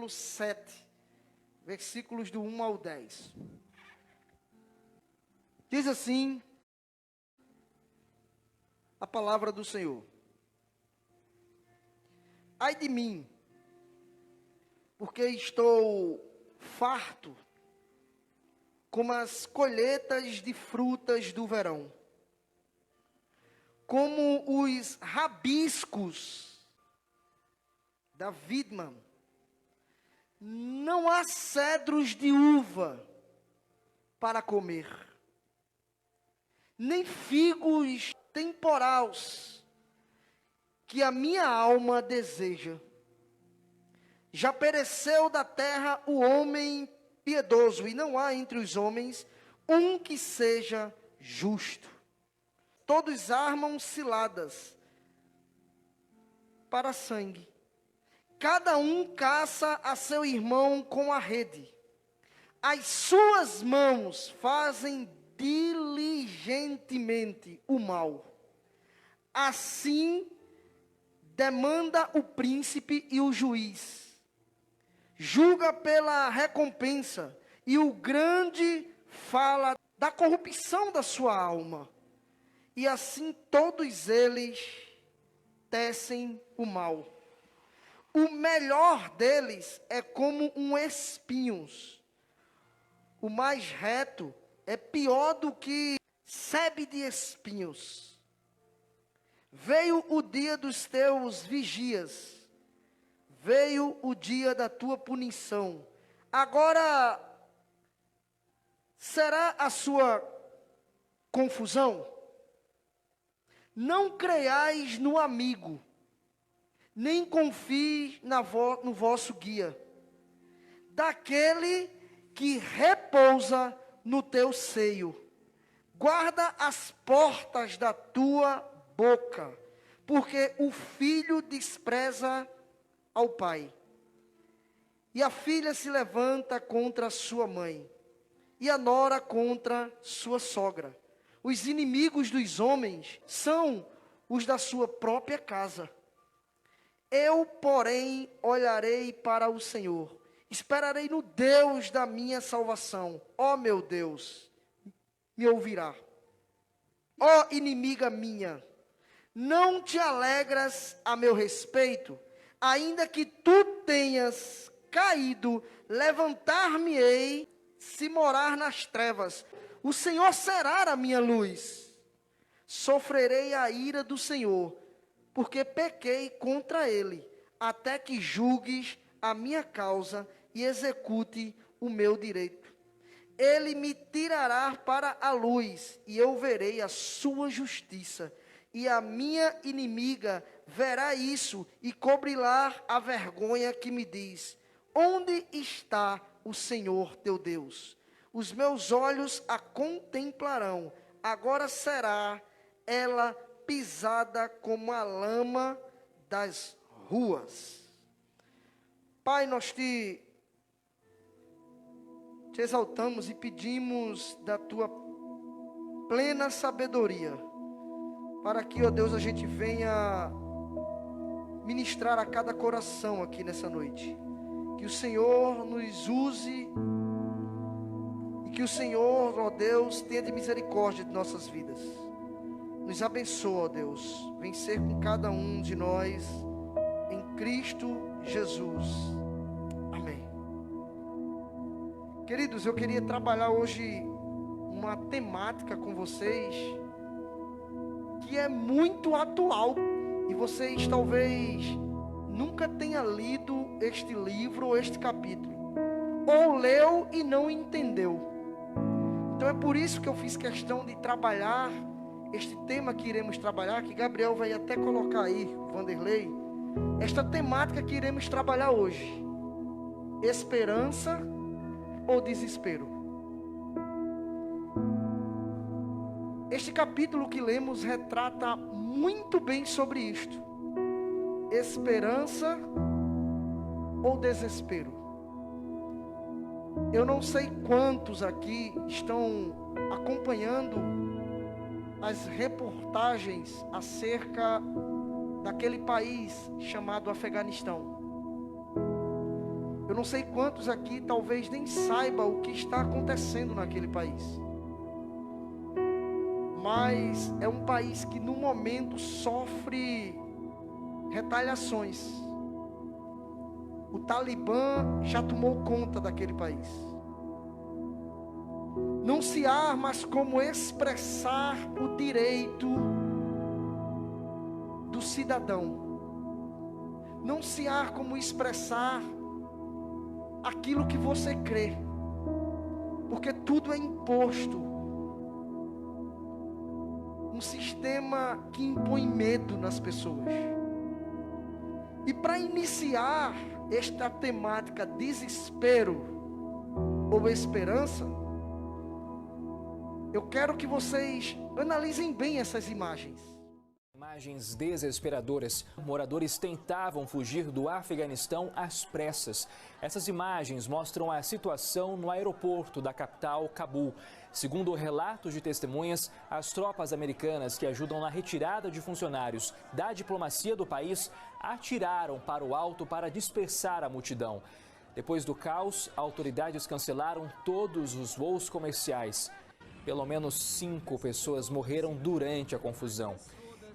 capítulo 7, versículos do 1 ao 10. Diz assim a palavra do Senhor: ai de mim, porque estou farto como as colheitas de frutas do verão, como os rabiscos da vidma. Não há cedros de uva para comer, nem figos temporais que a minha alma deseja. Já pereceu da terra o homem piedoso, e não há entre os homens um que seja justo. Todos armam ciladas para sangue. Cada um caça a seu irmão com a rede. As suas mãos fazem diligentemente o mal. Assim demanda o príncipe e o juiz. Julga pela recompensa, e o grande fala da corrupção da sua alma. E assim todos eles tecem o mal. O melhor deles é como um espinho. O mais reto é pior do que sebe de espinhos. Veio o dia dos teus vigias, veio o dia da tua punição. Agora será a sua confusão? Não creiais no amigo, nem confie no vosso guia, daquele que repousa no teu seio. Guarda as portas da tua boca, porque o filho despreza ao pai, e a filha se levanta contra a sua mãe, e a nora contra sua sogra. Os inimigos dos homens são os da sua própria casa. Eu, porém, olharei para o Senhor, esperarei no Deus da minha salvação. Ó meu Deus, me ouvirá. Ó inimiga minha, não te alegras a meu respeito? Ainda que tu tenhas caído, levantar-me-ei, se morar nas trevas. O Senhor será a minha luz. Sofrerei a ira do Senhor, porque pequei contra ele, até que julgues a minha causa e execute o meu direito. Ele me tirará para a luz, e eu verei a sua justiça. E a minha inimiga verá isso, e cobrirá a vergonha que me diz: onde está o Senhor teu Deus? Os meus olhos a contemplarão. Agora será ela pisada como a lama das ruas. Pai, nós te exaltamos e pedimos da tua plena sabedoria, para que, ó Deus, a gente venha ministrar a cada coração aqui nessa noite. Que o Senhor nos use e que o Senhor, ó Deus, tenha de misericórdia de nossas vidas. Nos abençoa, ó Deus. Vem ser com cada um de nós em Cristo Jesus. Amém. Queridos, eu queria trabalhar hoje uma temática com vocês que é muito atual, e vocês talvez nunca tenham lido este livro ou este capítulo, ou leu e não entendeu. Então é por isso que eu fiz questão de trabalhar este tema que iremos trabalhar, que Gabriel vai até colocar aí, Vanderlei, esta temática que iremos trabalhar hoje: esperança ou desespero. Este capítulo que lemos retrata muito bem sobre isto: esperança ou desespero. Eu não sei quantos aqui estão acompanhando as reportagens acerca daquele país chamado Afeganistão. Eu Eu não sei quantos aqui talvez nem saibam o que está acontecendo naquele país. Mas é um país que no momento sofre retaliações. O Talibã já tomou conta daquele país. Não se há mais como expressar o direito do cidadão. Não se há como expressar aquilo que você crê. Porque tudo é imposto. Um sistema que impõe medo nas pessoas. E para iniciar esta temática desespero ou esperança, eu quero que vocês analisem bem essas imagens. Imagens desesperadoras. Moradores tentavam fugir do Afeganistão às pressas. Essas imagens mostram a situação no aeroporto da capital, Cabul. Segundo relatos de testemunhas, as tropas americanas que ajudam na retirada de funcionários da diplomacia do país atiraram para o alto para dispersar a multidão. Depois do caos, autoridades cancelaram todos os voos comerciais. Pelo menos 5 pessoas morreram durante a confusão.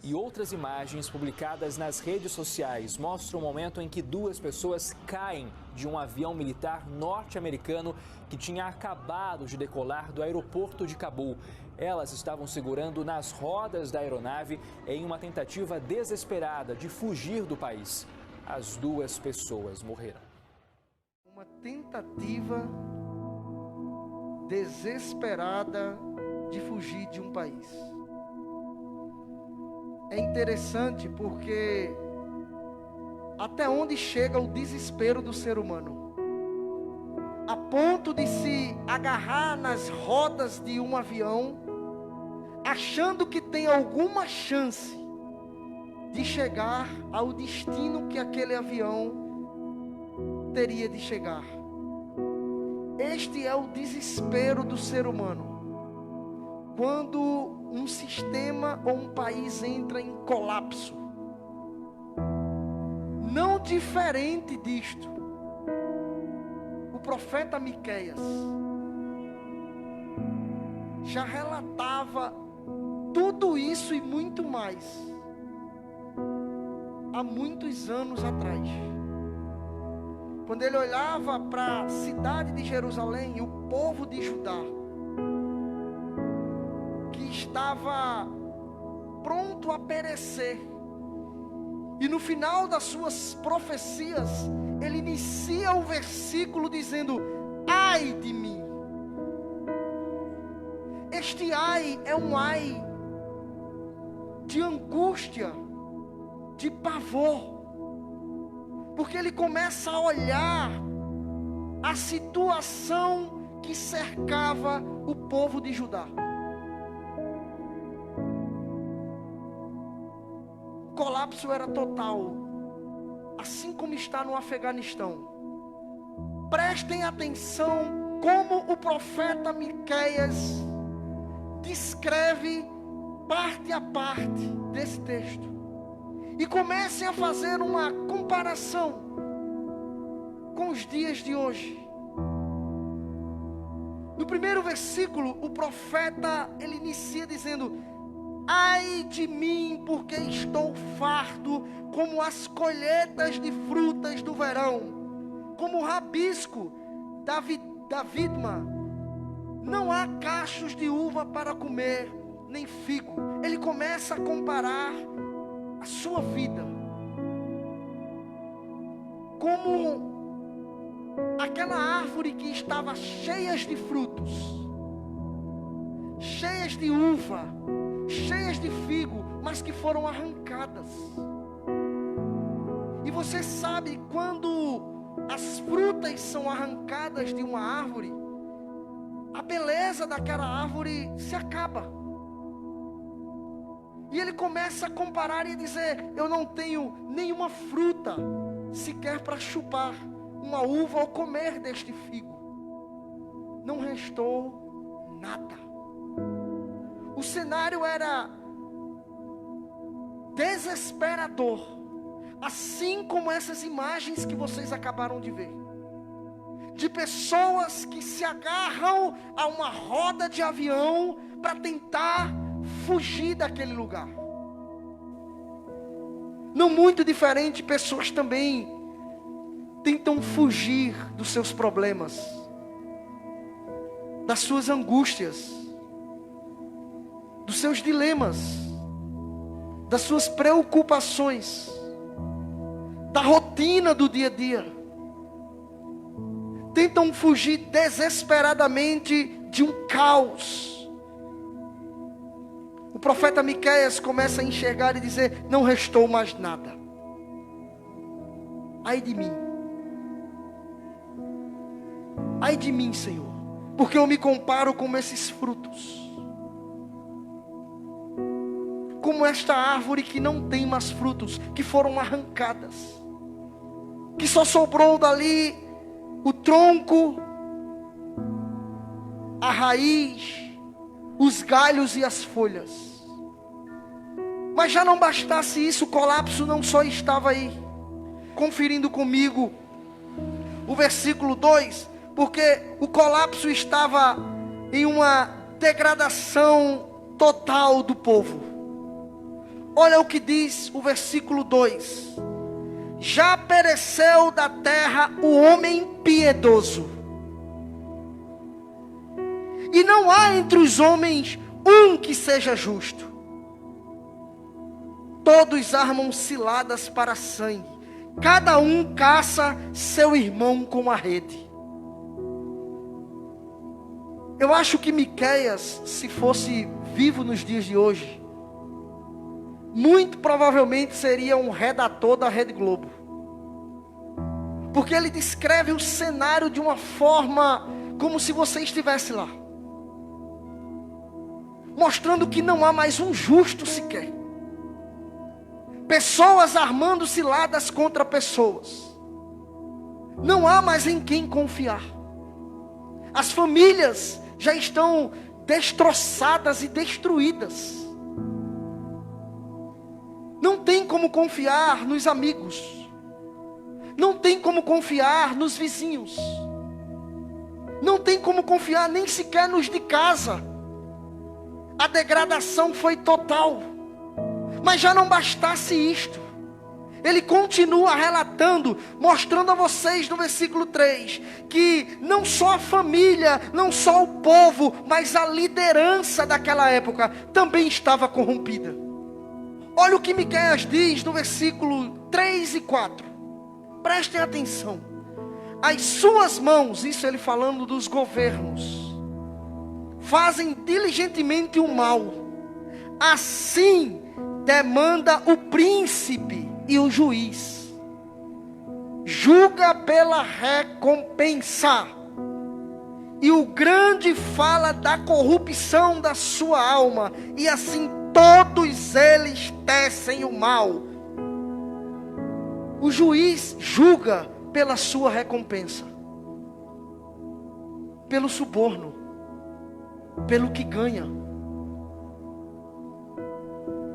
E outras imagens publicadas nas redes sociais mostram o momento em que 2 pessoas caem de um avião militar norte-americano que tinha acabado de decolar do aeroporto de Cabul. Elas estavam segurando nas rodas da aeronave em uma tentativa desesperada de fugir do país. As 2 pessoas morreram. Uma tentativa desesperada de fugir de um país. É interessante porque até onde chega o desespero do ser humano, a ponto de se agarrar nas rodas de um avião, achando que tem alguma chance de chegar ao destino que aquele avião teria de chegar. Este é o desespero do ser humano, quando um sistema ou um país entra em colapso. Não diferente disto, o profeta Miqueias já relatava tudo isso e muito mais há muitos anos atrás. Quando ele olhava para a cidade de Jerusalém e o povo de Judá, que estava pronto a perecer, e no final das suas profecias, ele inicia o versículo dizendo: ai de mim. Este ai é um ai de angústia, de pavor, porque ele começa a olhar a situação que cercava o povo de Judá. O colapso era total, assim como está no Afeganistão. Prestem atenção como o profeta Miqueias descreve parte a parte desse texto. E comecem a fazer uma comparação com os dias de hoje. No primeiro versículo, o profeta, ele inicia dizendo: ai de mim, porque estou farto, como as colheitas de frutas do verão, como o rabisco da vidma. Não há cachos de uva para comer, nem figo. Ele começa a comparar a sua vida como aquela árvore que estava cheia de frutos, cheias de uva, cheias de figo, mas que foram arrancadas. E você sabe, quando as frutas são arrancadas de uma árvore, a beleza daquela árvore se acaba. E ele começa a comparar e dizer: eu não tenho nenhuma fruta sequer para chupar uma uva ou comer deste figo. Não restou nada. O cenário era desesperador, assim como essas imagens que vocês acabaram de ver. de pessoas que se agarram a uma roda de avião para tentar fugir daquele lugar. Não muito diferente, pessoas também tentam fugir dos seus problemas, das suas angústias, dos seus dilemas, das suas preocupações, da rotina do dia a dia. Tentam fugir desesperadamente de um caos. O profeta Miqueias começa a enxergar e dizer: não restou mais nada. Ai de mim. Ai de mim, Senhor, porque eu me comparo com esses frutos. Como esta árvore que não tem mais frutos, que foram arrancadas, que só sobrou dali o tronco, a raiz, os galhos e as folhas. Mas já não bastasse isso, o colapso não só estava aí. Conferindo comigo o versículo 2, porque o colapso estava em uma degradação total do povo. Olha o que diz o versículo 2: já pereceu da terra o homem piedoso, e não há entre os homens um que seja justo. Todos armam ciladas para sangue, cada um caça seu irmão com a rede. Eu acho que Miqueias, se fosse vivo nos dias de hoje, muito provavelmente seria um redator da Rede Globo, porque ele descreve o cenário de uma forma como se você estivesse lá, mostrando que não há mais um justo sequer, pessoas armando ciladas contra pessoas, não há mais em quem confiar, as famílias já estão destroçadas e destruídas. Não tem como confiar nos amigos, não tem como confiar nos vizinhos, não tem como confiar nem sequer nos de casa. A degradação foi total. Mas já não bastasse isto, ele continua relatando, mostrando a vocês no versículo 3, que não só a família, não só o povo, mas a liderança daquela época também estava corrompida. Olha o que Miqueias diz no versículo 3 e 4. Prestem atenção. As suas mãos, isso ele falando dos governos, fazem diligentemente o mal. Assim demanda o príncipe e o juiz. Julga pela recompensa. E o grande fala da corrupção da sua alma. E assim todos eles tecem o mal. O juiz julga pela sua recompensa, pelo suborno, pelo que ganha,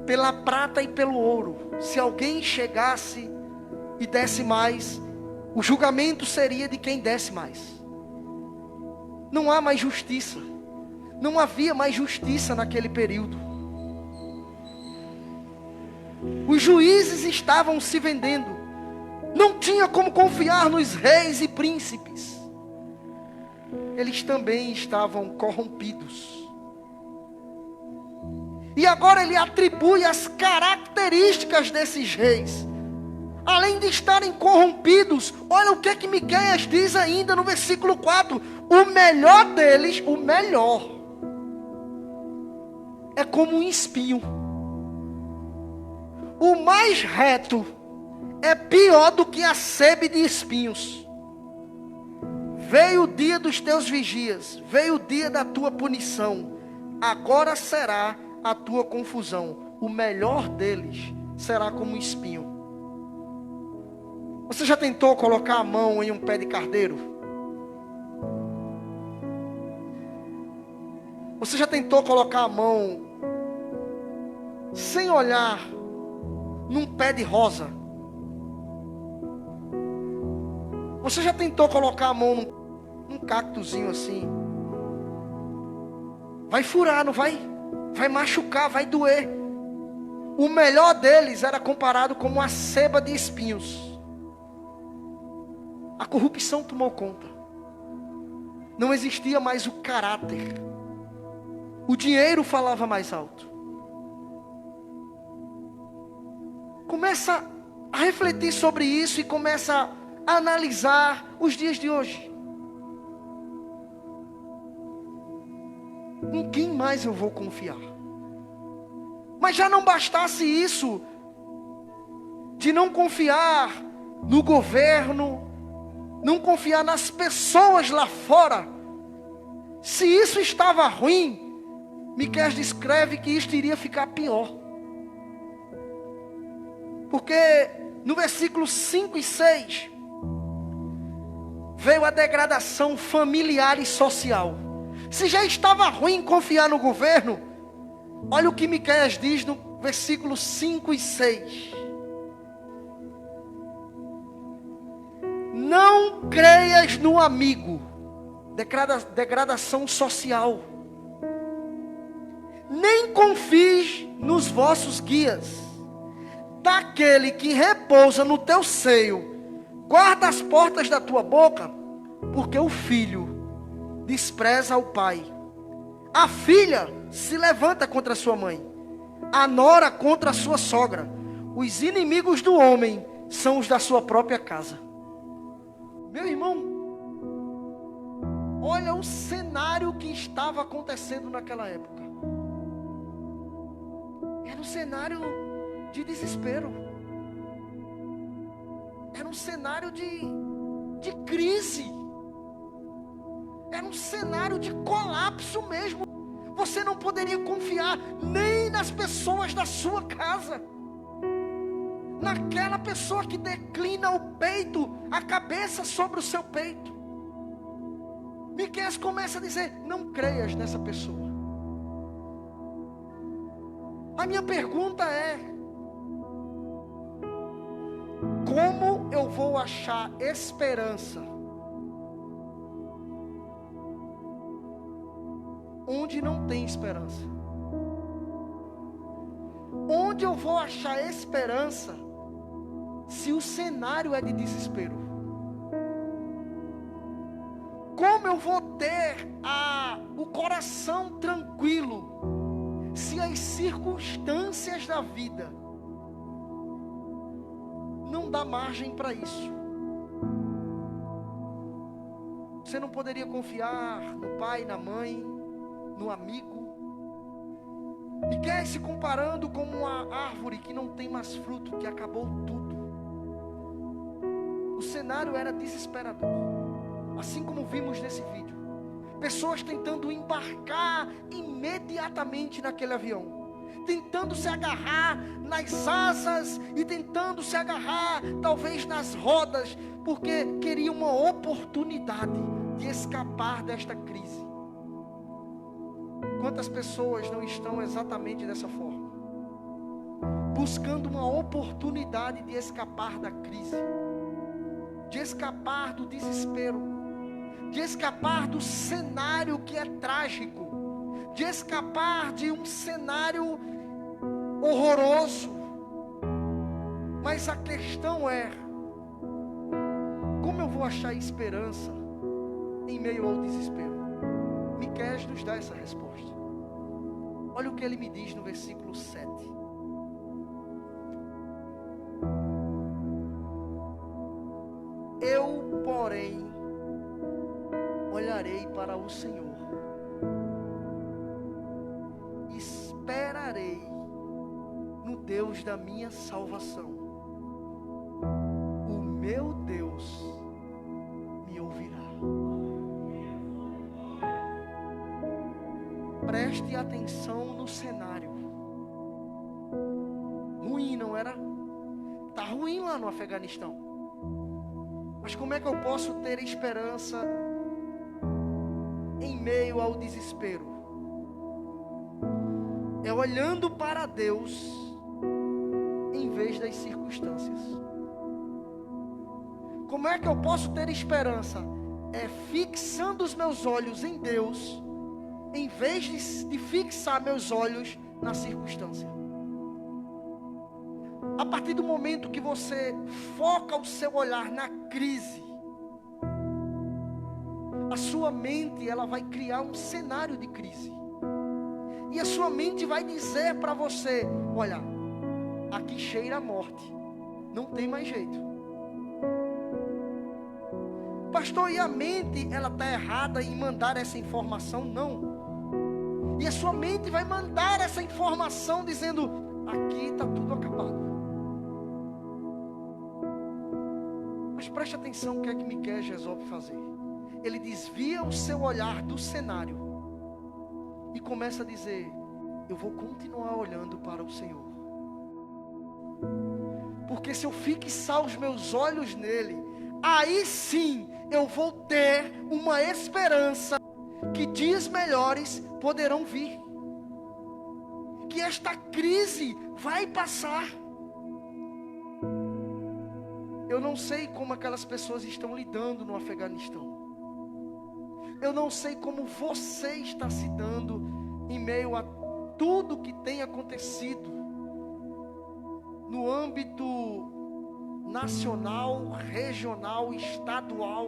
pela prata e pelo ouro. Se alguém chegasse e desse mais, o julgamento seria de quem desse mais. Não há mais justiça. Não havia mais justiça naquele período. Os juízes estavam se vendendo. Não tinha como confiar nos reis e príncipes. Eles também estavam corrompidos. E agora ele atribui as características desses reis. Além de estarem corrompidos, olha o que Miqueias diz ainda no versículo 4. O melhor deles, o melhor, é como um espinho. O mais reto é pior do que a sebe de espinhos. Veio o dia dos teus vigias, veio o dia da tua punição. Agora será a tua confusão. O melhor deles será como um espinho. Você já tentou colocar a mão em um pé de carneiro? Você já tentou colocar a mão sem olhar num pé de rosa? Você já tentou colocar a mão um cactozinho assim. Vai furar, não vai? Vai machucar, vai doer. O melhor deles era comparado como uma seba de espinhos. A corrupção tomou conta. Não existia mais o caráter. O dinheiro falava mais alto. Começa a refletir sobre isso e começa a analisar os dias de hoje. Em quem mais eu vou confiar? Mas já não bastasse isso, de não confiar no governo, não confiar nas pessoas lá fora. Se isso estava ruim, Miqueias descreve que isto iria ficar pior. Porque no versículos 5 e 6, veio a degradação familiar e social. Se já estava ruim confiar no governo, olha o que Miqueias diz no versículos 5 e 6. Não creias no amigo, degradação social. Nem confies nos vossos guias. Daquele que repousa no teu seio, guarda as portas da tua boca, porque o filho despreza o pai. A filha se levanta contra a sua mãe, a nora contra a sua sogra. Os inimigos do homem são os da sua própria casa. Meu irmão, olha o cenário que estava acontecendo naquela época. Era um cenário de desespero. Era um cenário de crise. Era um cenário de colapso mesmo. Você não poderia confiar nem nas pessoas da sua casa. Naquela pessoa que declina o peito, a cabeça sobre o seu peito. Miqueias começa a dizer: não creias nessa pessoa. A minha pergunta é: como eu vou achar esperança onde não tem esperança? Onde eu vou achar esperança se o cenário é de desespero? Como eu vou ter o coração tranquilo se as circunstâncias da vida não dá margem para isso? Você não poderia confiar no pai, na mãe, no amigo. Miqueias se comparando com uma árvore que não tem mais fruto, que acabou tudo. O cenário era desesperador, assim como vimos nesse vídeo. Pessoas tentando embarcar imediatamente naquele avião, tentando se agarrar nas asas e tentando se agarrar talvez nas rodas, porque queriam uma oportunidade de escapar desta crise. Quantas pessoas não estão exatamente dessa forma, buscando uma oportunidade de escapar da crise, de escapar do desespero, de escapar do cenário que é trágico, de escapar de um cenário horroroso. Mas a questão é: como eu vou achar esperança em meio ao desespero? Miqueias nos dá essa resposta. Olha o que ele me diz no versículo 7. Eu, porém, olharei para o Senhor, esperarei no Deus da minha salvação. O meu Deus me ouvirá. Preste atenção no cenário. Ruim, não era? Está ruim lá no Afeganistão. Mas como é que eu posso ter esperança em meio ao desespero? É olhando para Deus em vez das circunstâncias. Como é que eu posso ter esperança? é fixando os meus olhos em Deus, em vez de fixar meus olhos na circunstância. A partir do momento que você foca o seu olhar na crise, a sua mente, ela vai criar um cenário de crise. E a sua mente vai dizer para você: olha, aqui cheira a morte, não tem mais jeito. Pastor, e a mente, ela está errada em mandar essa informação? Não. E a sua mente vai mandar essa informação dizendo: aqui está tudo acabado. Mas preste atenção o que é que Miqueias resolve fazer. Ele desvia o seu olhar do cenário e começa a dizer: eu vou continuar olhando para o Senhor. Porque se eu fixar os meus olhos nele, aí sim eu vou ter uma esperança que dias melhores poderão vir. Que esta crise vai passar. Eu não sei como aquelas pessoas estão lidando no Afeganistão. Eu não sei como você está se dando em meio a tudo que tem acontecido no âmbito nacional, regional, estadual.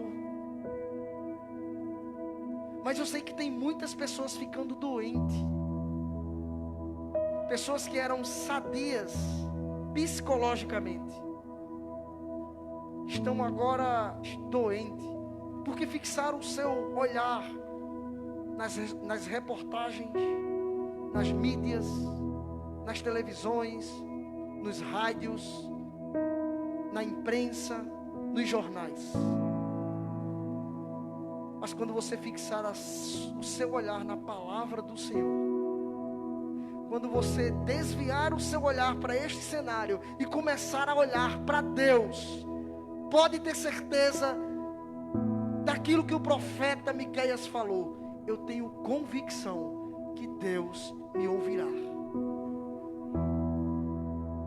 Mas eu sei que tem muitas pessoas ficando doentes. Pessoas que eram sadias psicologicamente estão agora doentes, porque fixaram o seu olhar nas reportagens, nas mídias, nas televisões, nos rádios, na imprensa, nos jornais. Mas quando você fixar o seu olhar na palavra do Senhor, quando você desviar o seu olhar para este cenário e começar a olhar para Deus, pode ter certeza daquilo que o profeta Miqueias falou. Eu tenho convicção que Deus me ouvirá.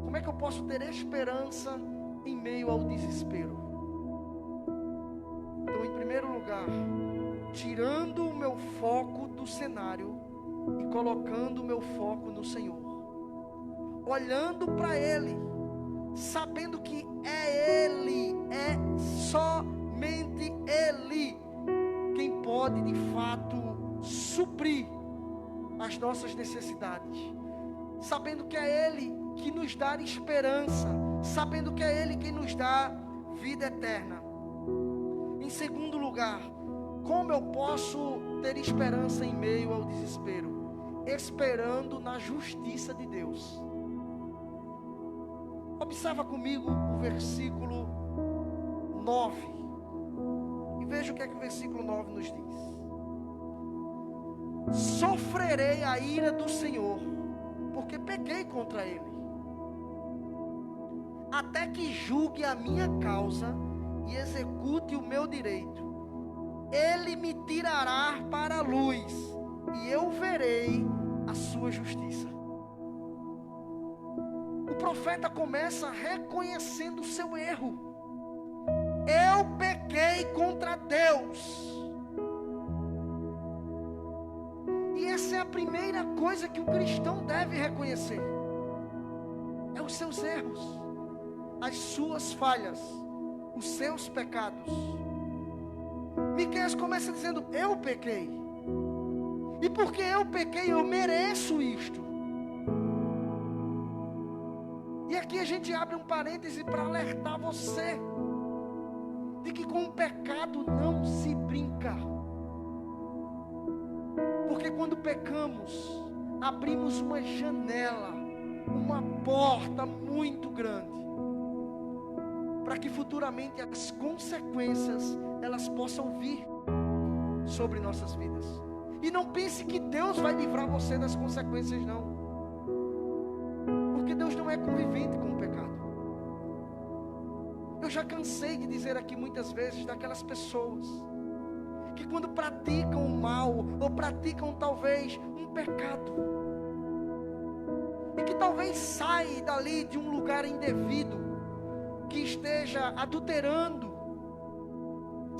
Como é que eu posso ter esperança em meio ao desespero? Então, em primeiro lugar, tirando o meu foco do cenário e colocando o meu foco no Senhor, olhando para Ele, sabendo que é Ele, é somente Ele quem pode de fato suprir as nossas necessidades, sabendo que é Ele que nos dá esperança, sabendo que é Ele quem nos dá vida eterna. Em segundo lugar, como eu posso ter esperança em meio ao desespero? Esperando na justiça de Deus. Observa comigo o versículo 9. E veja o que é que o versículo 9 nos diz. Sofrerei a ira do Senhor, porque pequei contra Ele, até que julgue a minha causa e execute o meu direito. Ele me tirará para a luz, e eu verei a sua justiça. O profeta começa reconhecendo o seu erro. Eu pequei contra Deus. E essa é a primeira coisa que o cristão deve reconhecer. É os seus erros, as suas falhas, os seus pecados. Miqueias começa dizendo: eu pequei. E porque eu pequei, eu mereço isto. E aqui a gente abre um parêntese para alertar você de que com o pecado não se brinca. Porque quando pecamos, abrimos uma janela, uma porta muito grande, para que futuramente as consequências elas possam vir sobre nossas vidas. E não pense que Deus vai livrar você das consequências, não. Porque Deus não é conivente com o pecado. Eu já cansei de dizer aqui muitas vezes daquelas pessoas que quando praticam o mal, ou praticam talvez um pecado, e que talvez saia dali de um lugar indevido, que esteja adulterando,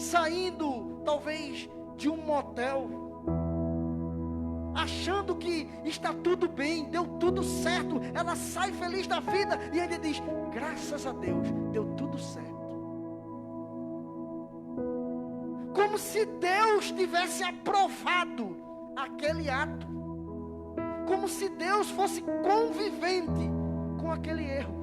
saindo talvez de um motel, achando que está tudo bem, deu tudo certo, ela sai feliz da vida e ainda diz: graças a Deus, deu tudo certo. Como se Deus tivesse aprovado aquele ato, como se Deus fosse convivente com aquele erro.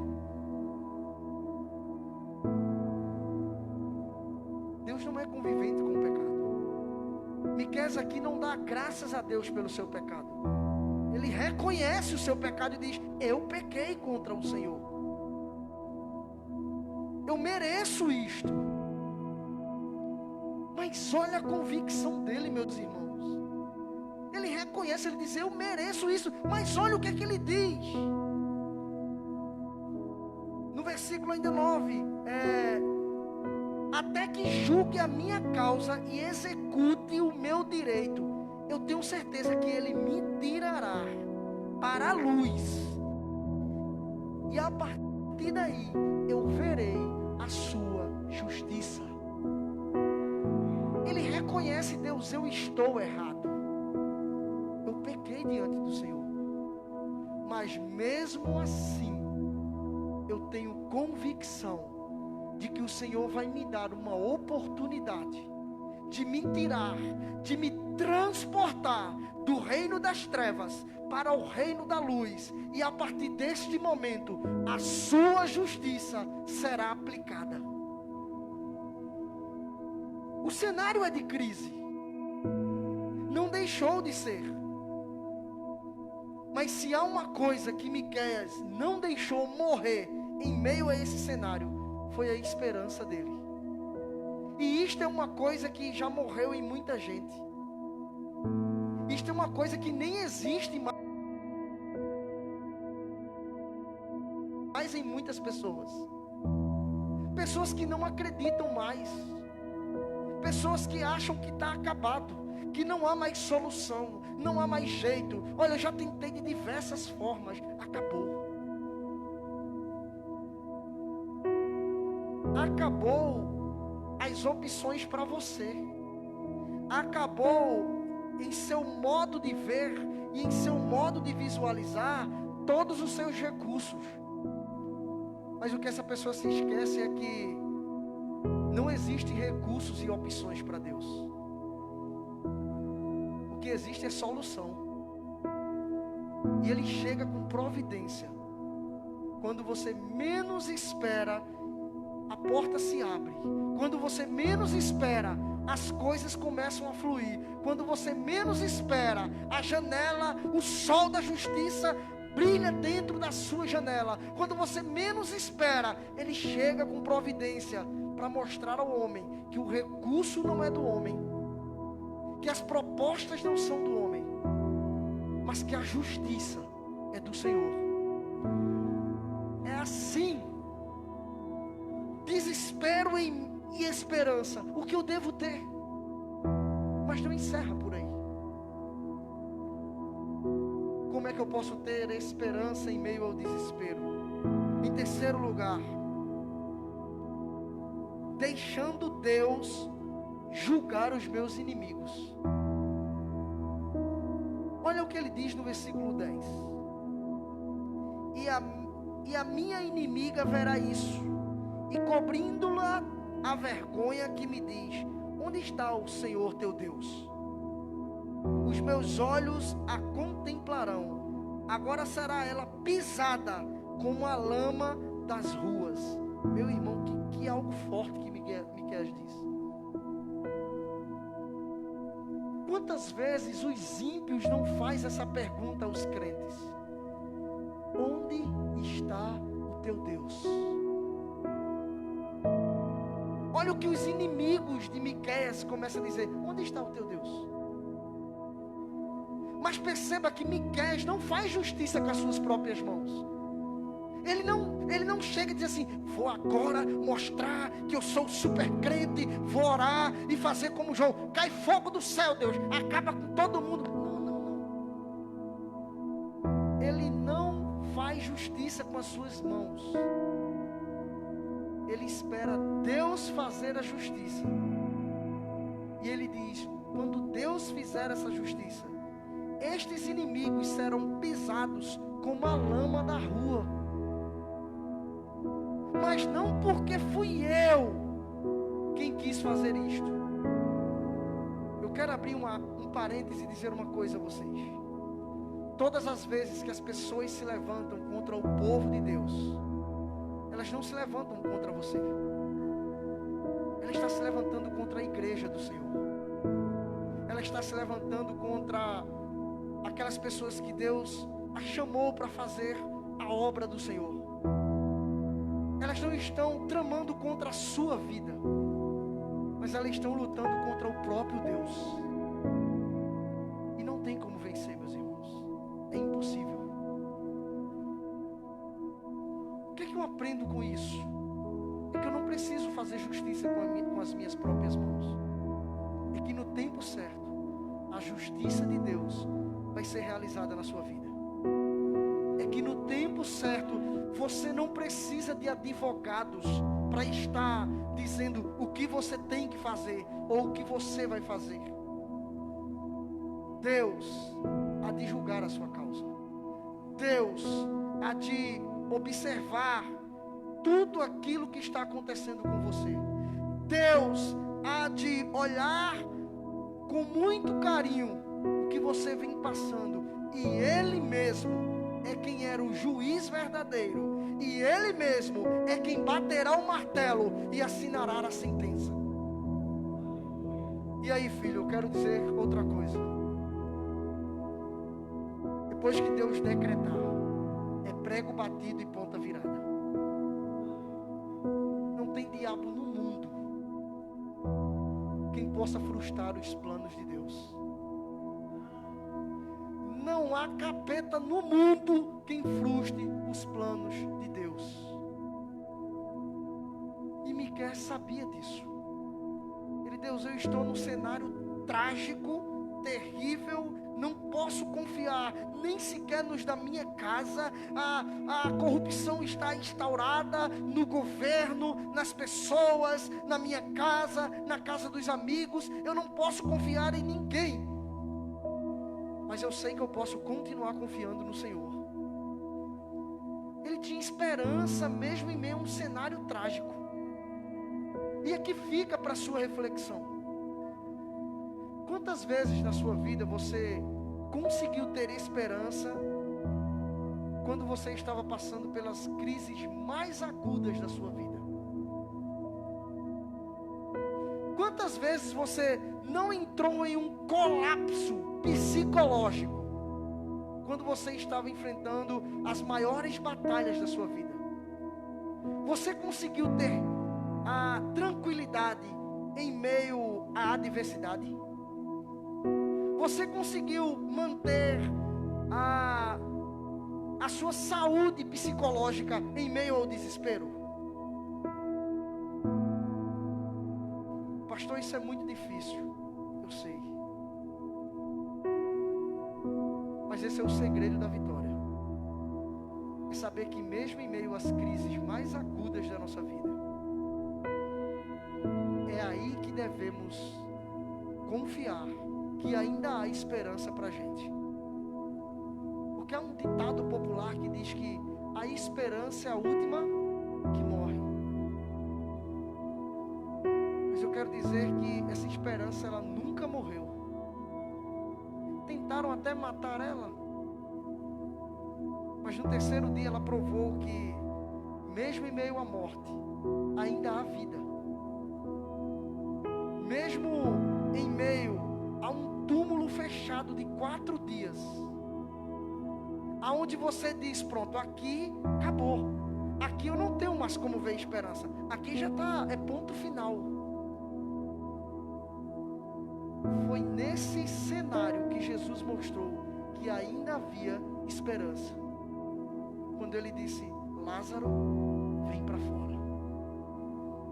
Deus não é convivente com o pecado. Miqueias aqui não dá graças a Deus pelo seu pecado. Ele reconhece o seu pecado e diz: eu pequei contra o Senhor. Eu mereço isto. Mas olha a convicção dele, meus irmãos. Ele reconhece, ele diz: eu mereço isso. Mas olha o que é que ele diz. No versículo ainda 9. Até que julgue a minha causa e execute o meu direito, eu tenho certeza que ele me tirará para a luz. E a partir daí, eu verei a sua justiça. Ele reconhece: Deus, eu estou errado. Eu pequei diante do Senhor. Mas mesmo assim, eu tenho convicção de que o Senhor vai me dar uma oportunidade de me tirar, de me transportar do reino das trevas para o reino da luz. E a partir deste momento, a sua justiça será aplicada. O cenário é de crise. Não deixou de ser. Mas se há uma coisa que Miqueias não deixou morrer em meio a esse cenário, foi a esperança dele. E isto é uma coisa que já morreu em muita gente. Isto é uma coisa que nem existe mais em muitas pessoas. Pessoas que não acreditam mais. Pessoas que acham que está acabado, que não há mais solução, não há mais jeito. Olha, eu já tentei de diversas formas, acabou. Acabou as opções para você. Acabou em seu modo de ver e em seu modo de visualizar todos os seus recursos. Mas o que essa pessoa se esquece é que não existem recursos e opções para Deus. O que existe é solução. E Ele chega com providência. Quando você menos espera, a porta se abre. Quando você menos espera, as coisas começam a fluir. Quando você menos espera, a janela, o sol da justiça brilha dentro da sua janela. Quando você menos espera, Ele chega com providência para mostrar ao homem que o recurso não é do homem, que as propostas não são do homem, mas que a justiça é do Senhor. É assim. Desespero e esperança, o que eu devo ter. Mas não encerra por aí. Como é que eu posso ter esperança em meio ao desespero? Em terceiro lugar, deixando Deus julgar os meus inimigos. Olha o que ele diz no versículo 10. E a minha inimiga verá isso, e cobrindo-la a vergonha, que me diz: onde está o Senhor teu Deus? Os meus olhos a contemplarão. Agora será ela pisada como a lama das ruas. Meu irmão, que algo forte que Miqueias diz. Quantas vezes os ímpios não fazem essa pergunta aos crentes? Onde está o teu Deus? Olha o que os inimigos de Miqueias começam a dizer: onde está o teu Deus? Mas perceba que Miqueias não faz justiça com as suas próprias mãos. Ele não chega e diz assim: vou agora mostrar que eu sou super crente, vou orar e fazer como João, cai fogo do céu, Deus, acaba com todo mundo. Não. Ele não faz justiça com as suas mãos. Ele espera Deus fazer a justiça. E ele diz: quando Deus fizer essa justiça, estes inimigos serão pisados como a lama da rua. Mas não porque fui eu quem quis fazer isto. Eu quero abrir um parêntese e dizer uma coisa a vocês. Todas as vezes que as pessoas se levantam contra o povo de Deus, elas não se levantam contra você. Ela está se levantando contra a igreja do Senhor. Ela está se levantando contra aquelas pessoas que Deus a chamou para fazer a obra do Senhor. Elas não estão tramando contra a sua vida, mas elas estão lutando contra o próprio Deus. E não tem como vencer, meus irmãos. É impossível. O que é que eu aprendo com isso? É que eu não preciso fazer justiça com as minhas próprias mãos. É que no tempo certo, a justiça de Deus vai ser realizada na sua vida. É que no tempo certo, você não precisa de advogados para estar dizendo o que você tem que fazer ou o que você vai fazer. Deus há de julgar a sua causa. Deus há de observar tudo aquilo que está acontecendo com você. Deus há de olhar com muito carinho o que você vem passando. E Ele mesmo é quem era o juiz verdadeiro. E Ele mesmo é quem baterá o martelo e assinará a sentença. E aí, filho, eu quero dizer outra coisa. Depois que Deus decretar, é prego batido e ponta virada. Não tem diabo no mundo quem possa frustrar os planos de Deus. Não há capeta no mundo quem frustre os planos de Deus. E Miqueias sabia disso. Ele: Deus, eu estou num cenário trágico, terrível, não posso confiar nem sequer nos da minha casa. A corrupção está instaurada no governo, nas pessoas, na minha casa, na casa dos amigos. Eu não posso confiar em ninguém. Mas eu sei que eu posso continuar confiando no Senhor. Ele tinha esperança mesmo em meio a um cenário trágico. E aqui fica para a sua reflexão. Quantas vezes na sua vida você conseguiu ter esperança quando você estava passando pelas crises mais agudas da sua vida? Quantas vezes você não entrou em um colapso psicológico quando você estava enfrentando as maiores batalhas da sua vida? Você conseguiu ter a tranquilidade em meio à adversidade? Você conseguiu manter a sua saúde psicológica em meio ao desespero? Pastor, isso é muito difícil. Eu sei. Mas esse é o segredo da vitória. É saber que mesmo em meio às crises mais agudas da nossa vida, é aí que devemos confiar que ainda há esperança para a gente. Porque há um ditado popular que diz que a esperança é a última que morre. Mas eu quero dizer que essa esperança, ela nunca morreu. Tentaram até matar ela, mas no terceiro dia ela provou que mesmo em meio à morte ainda há vida. Mesmo em meio a um túmulo fechado de 4 dias, aonde você diz: pronto, aqui acabou, aqui eu não tenho mais como ver esperança, aqui já está, é ponto final. Foi nesse cenário que Jesus mostrou que ainda havia esperança, quando ele disse: Lázaro, vem para fora.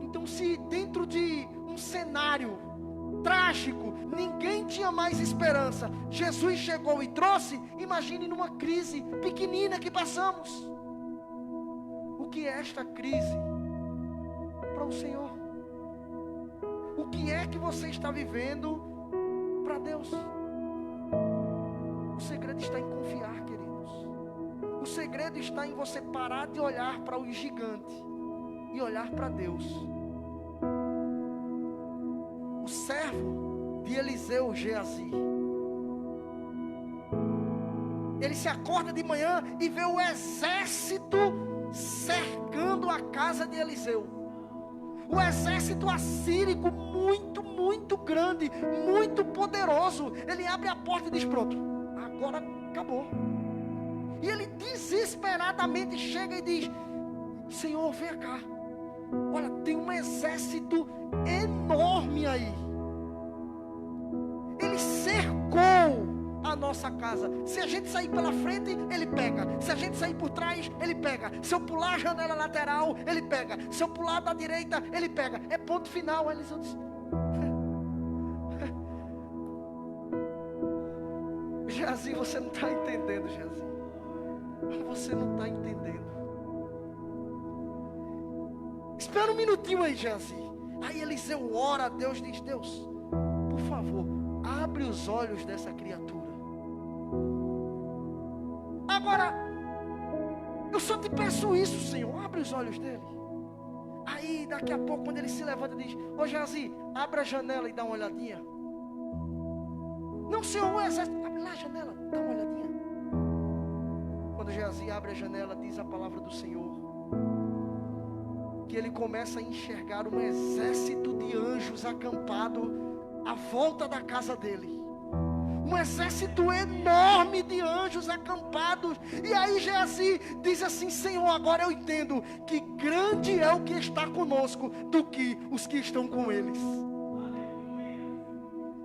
Então, se dentro de um cenário trágico ninguém tinha mais esperança, Jesus chegou e trouxe, imagine numa crise pequenina que passamos. O que é esta crise para o Senhor? O que é que você está vivendo para Deus? O segredo está em confiar, queridos. O segredo está em você parar de olhar para o gigante e olhar para Deus. O servo de Eliseu, Geazi, ele se acorda de manhã e vê o exército cercando a casa de Eliseu. O exército assírico muito grande, muito poderoso. Ele abre a porta e diz: pronto, agora acabou. E ele desesperadamente chega e diz: Senhor, vem cá. Olha, tem um exército enorme aí. Ele cercou a nossa casa. Se a gente sair pela frente, ele pega. Se a gente sair por trás, ele pega. Se eu pular a janela lateral, ele pega. Se eu pular da direita, ele pega. É ponto final. Eliseu disse: Geazi, você não está entendendo, Geazi. Você não está entendendo. Espera um minutinho aí, Geazi. Aí Eliseu ora a Deus, diz: Deus, por favor, abre os olhos dessa criatura. Agora, eu só te peço isso, Senhor, abre os olhos dele. Aí, daqui a pouco, quando ele se levanta, diz: ô Geazi, abre a janela e dá uma olhadinha. Não, Senhor, o exército, abre lá a janela, dá uma olhadinha. Quando Geazi abre a janela, diz a palavra do Senhor, que ele começa a enxergar um exército de anjos acampado à volta da casa dele. Um exército enorme de anjos acampados. E aí Geazi diz assim: Senhor, agora eu entendo que grande é o que está conosco do que os que estão com eles.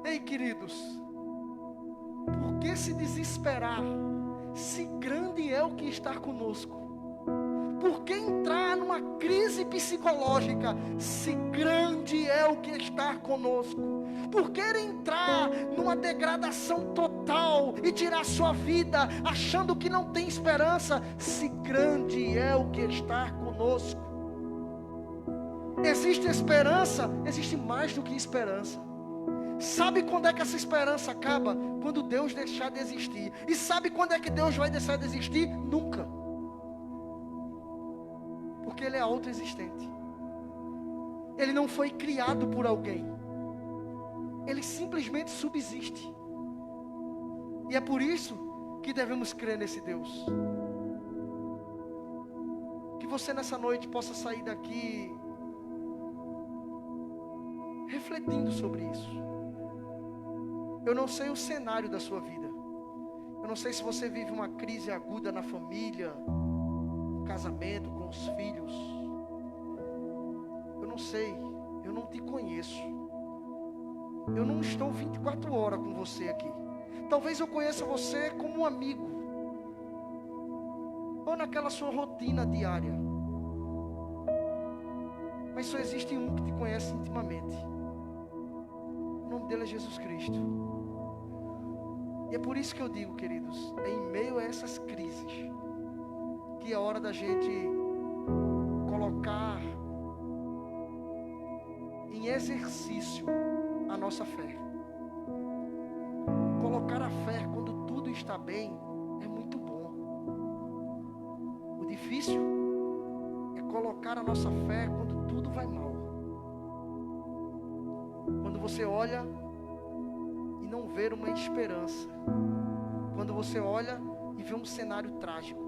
Ei, queridos, por que se desesperar se grande é o que está conosco? Por que entrar numa crise psicológica se grande é o que está conosco? Por que entrar numa degradação total e tirar sua vida achando que não tem esperança se grande é o que está conosco? Existe esperança, existe mais do que esperança. Sabe quando é que essa esperança acaba? Quando Deus deixar de existir. E sabe quando é que Deus vai deixar de existir? Nunca. Porque Ele é autoexistente. Ele não foi criado por alguém. Ele simplesmente subsiste. E é por isso que devemos crer nesse Deus. Que você nessa noite possa sair daqui refletindo sobre isso. Eu não sei o cenário da sua vida. Eu não sei se você vive uma crise aguda na família, no casamento, com os filhos. Eu não sei, eu não te conheço. Eu não estou 24 horas com você aqui. Talvez eu conheça você como um amigo, ou naquela sua rotina diária. Mas só existe um que te conhece intimamente. O nome dele é Jesus Cristo. E é por isso que eu digo, queridos, é em meio a essas crises que é hora da gente colocar em exercício a nossa fé. Colocar a fé quando tudo está bem é muito bom. O difícil é colocar a nossa fé quando tudo vai mal. Quando você olha e não vê uma esperança. Quando você olha e vê um cenário trágico.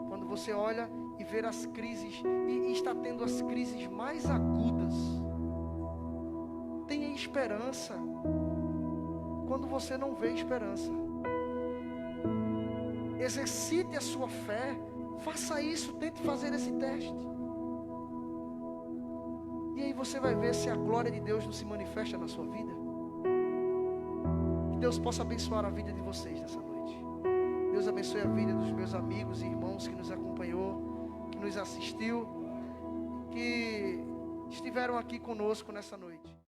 Quando você olha e vê as crises e está tendo as crises mais agudas. Tenha esperança quando você não vê esperança. Exercite a sua fé. Faça isso, tente fazer esse teste. E aí você vai ver se a glória de Deus não se manifesta na sua vida. Que Deus possa abençoar a vida de vocês nessa noite. Deus abençoe a vida dos meus amigos e irmãos que nos acompanhou, que nos assistiu, que estiveram aqui conosco nessa noite.